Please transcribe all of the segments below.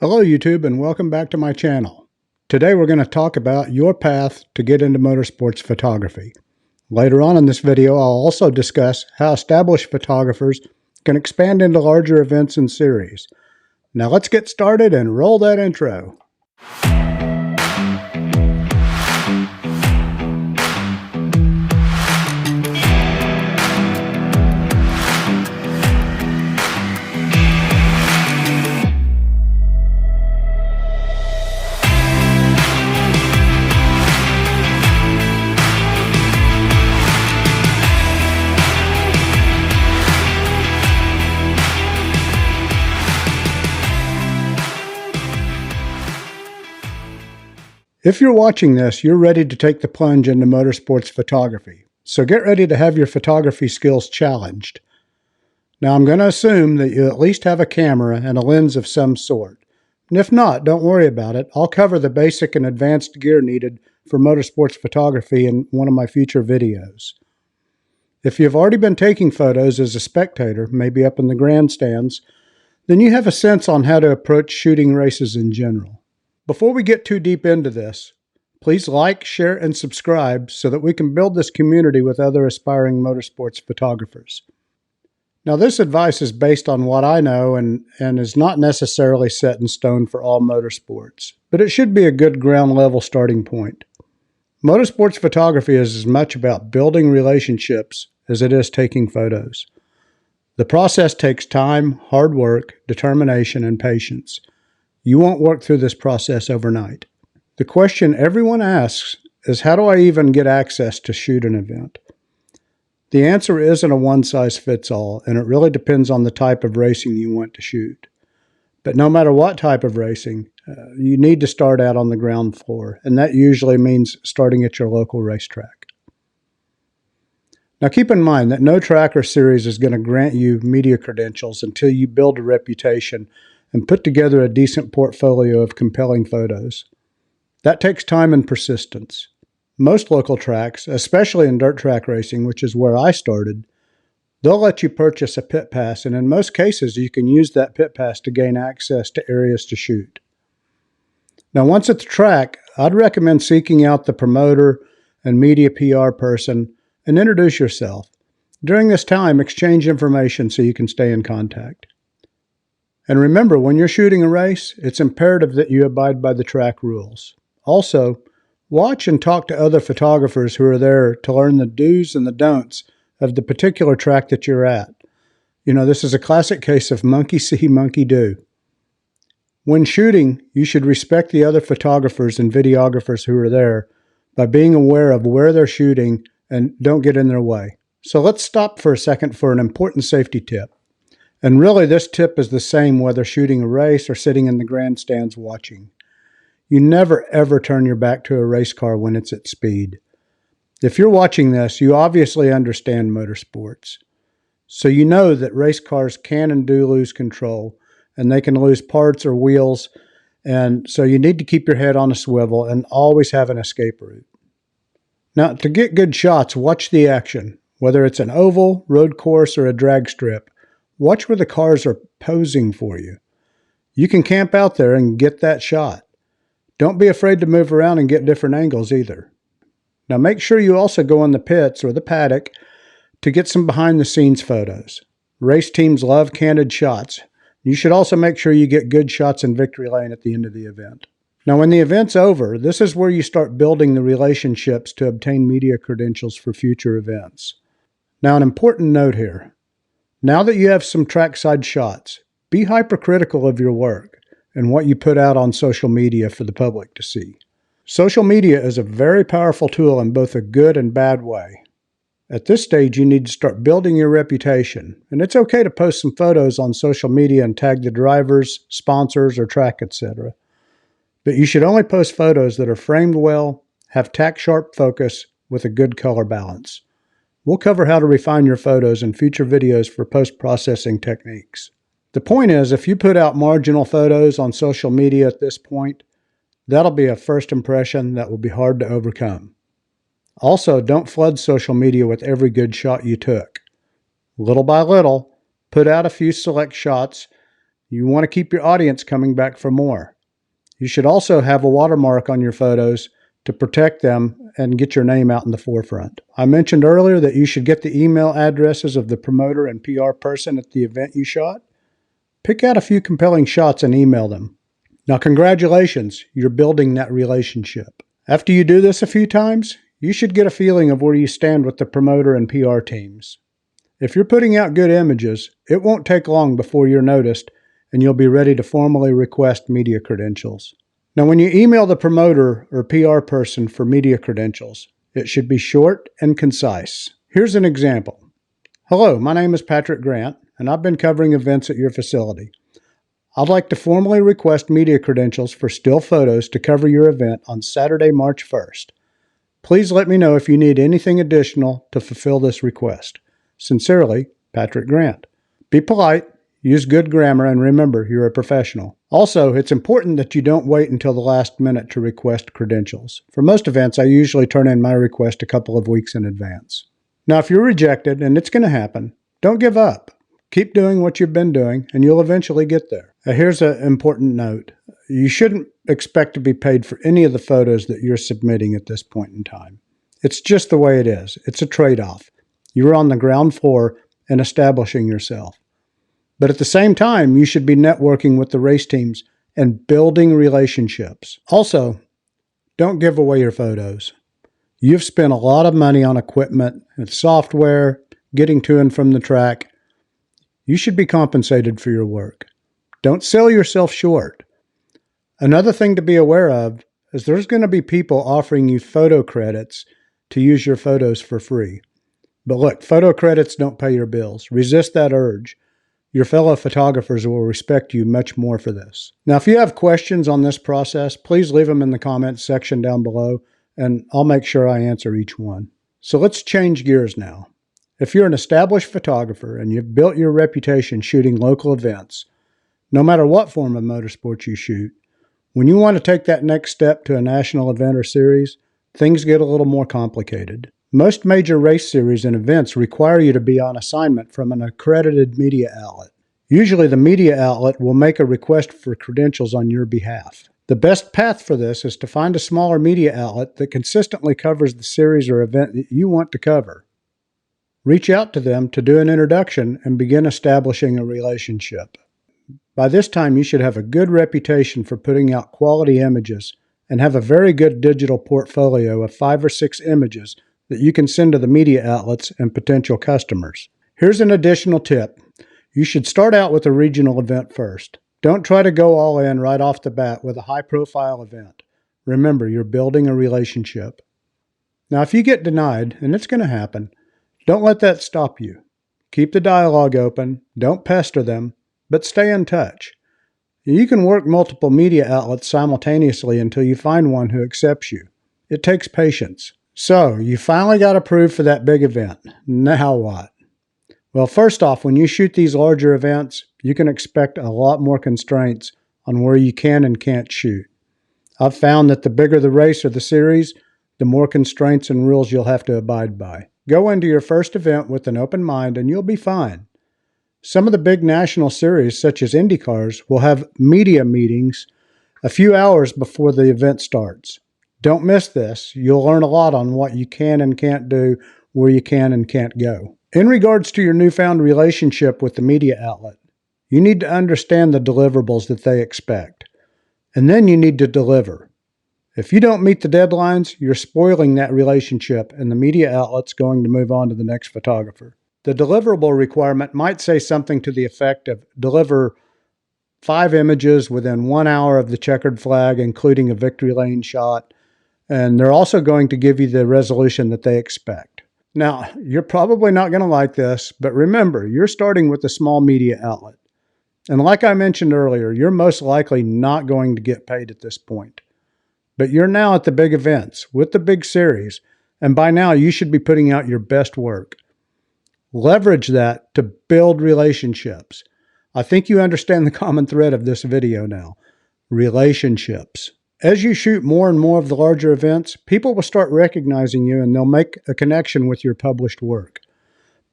Hello YouTube and welcome back to my channel. Today we're going to talk about your path to get into motorsports photography. Later on in this video I'll also discuss how established photographers can expand into larger events and series. Now let's get started and roll that intro. If you're watching this, you're ready to take the plunge into motorsports photography. So get ready to have your photography skills challenged. Now I'm going to assume that you at least have a camera and a lens of some sort. And if not, don't worry about it. I'll cover the basic and advanced gear needed for motorsports photography in one of my future videos. If you've already been taking photos as a spectator, maybe up in the grandstands, then you have a sense on how to approach shooting races in general. Before we get too deep into this, please like, share, and subscribe so that we can build this community with other aspiring motorsports photographers. Now, this advice is based on what I know and is not necessarily set in stone for all motorsports, but it should be a good ground level starting point. Motorsports photography is as much about building relationships as it is taking photos. The process takes time, hard work, determination, and patience. You won't work through this process overnight. The question everyone asks is, how do I even get access to shoot an event? The answer isn't a one-size-fits-all, and it really depends on the type of racing you want to shoot. But no matter what type of racing, you need to start out on the ground floor, and that usually means starting at your local racetrack. Now keep in mind that no track or series is going to grant you media credentials until you build a reputation and put together a decent portfolio of compelling photos. That takes time and persistence. Most local tracks, especially in dirt track racing, which is where I started, they'll let you purchase a pit pass, and in most cases you can use that pit pass to gain access to areas to shoot. Now once at the track, I'd recommend seeking out the promoter and media PR person and introduce yourself. During this time, exchange information so you can stay in contact. And remember, when you're shooting a race, it's imperative that you abide by the track rules. Also, watch and talk to other photographers who are there to learn the do's and the don'ts of the particular track that you're at. You know, this is a classic case of monkey see, monkey do. When shooting, you should respect the other photographers and videographers who are there by being aware of where they're shooting and don't get in their way. So let's stop for a second for an important safety tip. And really, this tip is the same whether shooting a race or sitting in the grandstands watching. You never ever turn your back to a race car when it's at speed. If you're watching this, you obviously understand motorsports. So you know that race cars can and do lose control, and they can lose parts or wheels, and so you need to keep your head on a swivel and always have an escape route. Now, to get good shots, watch the action. Whether it's an oval, road course, or a drag strip, watch where the cars are posing for you. You can camp out there and get that shot. Don't be afraid to move around and get different angles either. Now make sure you also go in the pits or the paddock to get some behind-the-scenes photos. Race teams love candid shots. You should also make sure you get good shots in victory lane at the end of the event. Now when the event's over, this is where you start building the relationships to obtain media credentials for future events. Now an important note here. Now that you have some trackside shots, be hypercritical of your work and what you put out on social media for the public to see. Social media is a very powerful tool in both a good and bad way. At this stage, you need to start building your reputation, and it's okay to post some photos on social media and tag the drivers, sponsors, or track, etc. But you should only post photos that are framed well, have tack-sharp focus, with a good color balance. We'll cover how to refine your photos in future videos for post-processing techniques. The point is, if you put out marginal photos on social media at this point, that'll be a first impression that will be hard to overcome. Also, don't flood social media with every good shot you took. Little by little, put out a few select shots You want to keep your audience coming back for more. You should also have a watermark on your photos to protect them and get your name out in the forefront. I mentioned earlier that you should get the email addresses of the promoter and PR person at the event you shot. Pick out a few compelling shots and email them. Now, congratulations, you're building that relationship. After you do this a few times, you should get a feeling of where you stand with the promoter and PR teams. If you're putting out good images, it won't take long before you're noticed and you'll be ready to formally request media credentials. Now, when you email the promoter or PR person for media credentials, it should be short and concise. Here's an example. Hello, my name is Patrick Grant, and I've been covering events at your facility. I'd like to formally request media credentials for still photos to cover your event on Saturday, March 1st. Please let me know if you need anything additional to fulfill this request. Sincerely, Patrick Grant. Be polite, use good grammar, and remember, you're a professional. Also, it's important that you don't wait until the last minute to request credentials. For most events, I usually turn in my request a couple of weeks in advance. Now, if you're rejected, and it's going to happen, don't give up. Keep doing what you've been doing, and you'll eventually get there. Here's an important note. You shouldn't expect to be paid for any of the photos that you're submitting at this point in time. It's just the way it is. It's a trade-off. You're on the ground floor and establishing yourself. But at the same time, you should be networking with the race teams and building relationships. Also, don't give away your photos. You've spent a lot of money on equipment and software, getting to and from the track. You should be compensated for your work. Don't sell yourself short. Another thing to be aware of is there's going to be people offering you photo credits to use your photos for free. But look, photo credits don't pay your bills. Resist that urge. Your fellow photographers will respect you much more for this. Now, if you have questions on this process, please leave them in the comments section down below, and I'll make sure I answer each one. So let's change gears now. If you're an established photographer and you've built your reputation shooting local events, no matter what form of motorsports you shoot, when you want to take that next step to a national event or series, things get a little more complicated. Most major race series and events require you to be on assignment from an accredited media outlet. Usually the media outlet will make a request for credentials on your behalf. The best path for this is to find a smaller media outlet that consistently covers the series or event that you want to cover. Reach out to them to do an introduction and begin establishing a relationship. By this time, you should have a good reputation for putting out quality images and have a very good digital portfolio of 5 or 6 images that you can send to the media outlets and potential customers. Here's an additional tip. You should start out with a regional event first. Don't try to go all in right off the bat with a high-profile event. Remember, you're building a relationship. Now, if you get denied, and it's going to happen, don't let that stop you. Keep the dialogue open, don't pester them, but stay in touch. You can work multiple media outlets simultaneously until you find one who accepts you. It takes patience. So, you finally got approved for that big event. Now what? Well, first off, when you shoot these larger events, you can expect a lot more constraints on where you can and can't shoot. I've found that the bigger the race or the series, the more constraints and rules you'll have to abide by. Go into your first event with an open mind and you'll be fine. Some of the big national series, such as IndyCars, will have media meetings a few hours before the event starts. Don't miss this. You'll learn a lot on what you can and can't do, where you can and can't go. In regards to your newfound relationship with the media outlet, you need to understand the deliverables that they expect. And then you need to deliver. If you don't meet the deadlines, you're spoiling that relationship and the media outlet's going to move on to the next photographer. The deliverable requirement might say something to the effect of deliver 5 images within 1 hour of the checkered flag, including a victory lane shot. And they're also going to give you the resolution that they expect. Now, you're probably not going to like this, but remember, you're starting with a small media outlet. And like I mentioned earlier, you're most likely not going to get paid at this point. But you're now at the big events with the big series, and by now you should be putting out your best work. Leverage that to build relationships. I think you understand the common thread of this video now. Relationships. As you shoot more and more of the larger events, people will start recognizing you and they'll make a connection with your published work.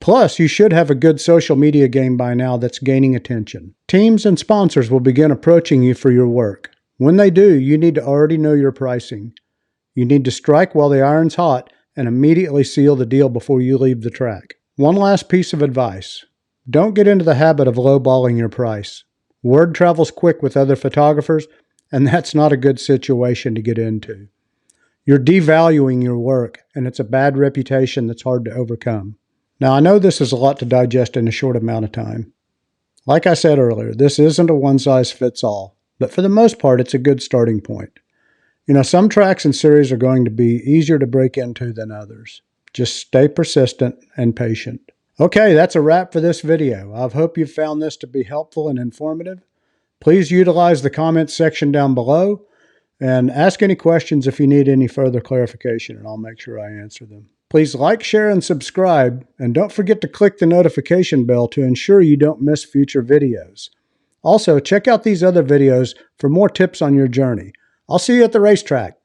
Plus, you should have a good social media game by now that's gaining attention. Teams and sponsors will begin approaching you for your work. When they do, you need to already know your pricing. You need to strike while the iron's hot and immediately seal the deal before you leave the track. One last piece of advice. Don't get into the habit of lowballing your price. Word travels quick with other photographers, and that's not a good situation to get into. You're devaluing your work, and it's a bad reputation that's hard to overcome. Now, I know this is a lot to digest in a short amount of time. Like I said earlier, this isn't a one-size-fits-all, but for the most part, it's a good starting point. Some tracks and series are going to be easier to break into than others. Just stay persistent and patient. Okay, that's a wrap for this video. I hope you found this to be helpful and informative. Please utilize the comments section down below and ask any questions if you need any further clarification, and I'll make sure I answer them. Please like, share, and subscribe, and don't forget to click the notification bell to ensure you don't miss future videos. Also, check out these other videos for more tips on your journey. I'll see you at the racetrack.